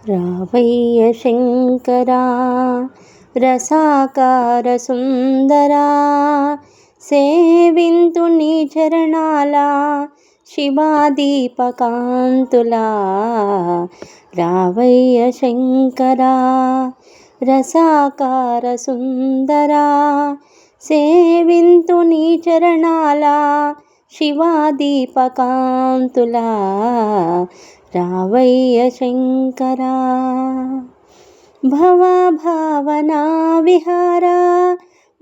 రావయ్య శంకరా రసాకార సుందరా, సేవింతు నీ చరణాల శివాదీపకాంతులా. రావయ్య శంకరా రసాకార సుందరా, సేవింతు నీ చరణాల శివాదీపకాంతులా. రావయ్య శంకరా భవభావనా విహారా,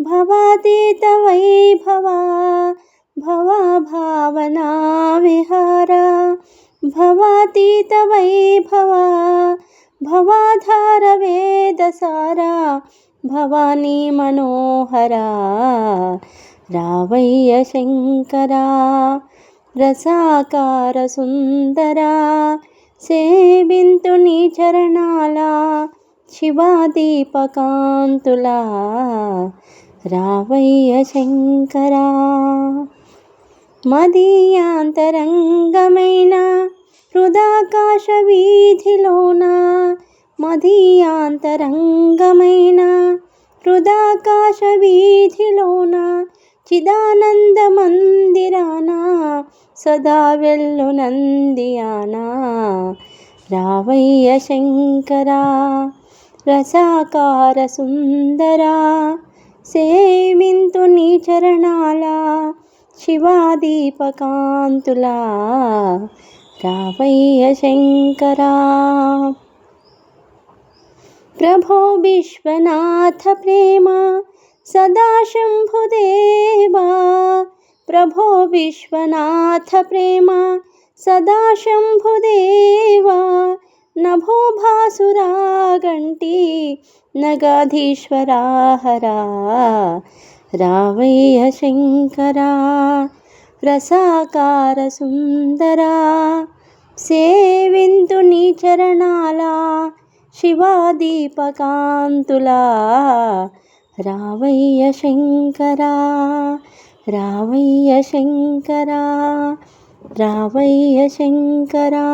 భవాతీత వైభవా. భవభావనా విహారా, భవాతీత వైభవా. భవాధార వేదసారా, భవానీ మనోహరా. రావయ్య శంకరా రసాకార సుందరా, సేవింతు నీ చరణాల శివాదీపకాంతులా. రావయ్య శంకరా మదీయాంతరంగమైన హృదాకాశ వీధిలోన, మదీయాంతరంగమైన హృదాకాశ వీధిలోన, చిదానంద మందిరాన సదా వెల్లు నందియానా. రావయ్య శంకరా రసాకార సుందరా, సేవింతు నీ చరణాల శివాదీపకాంతులా. రావయ్య శంకరా ప్రభో విశ్వనాథ ప్రేమ సదా శంభుదేవా. ప్రభో విశ్వనాథ ప్రేమ సదా శంభుదేవా. నభో భాసురాగంటి నగాధీశ్వరా హరా. రావయ్య శంకరా రసాకార సుందరా, సేవింతు నీ చరణాల శివాదీపకాంతులా. రావయ్య శంకరా రావయ్య శంకరా రావయ్య శంకరా.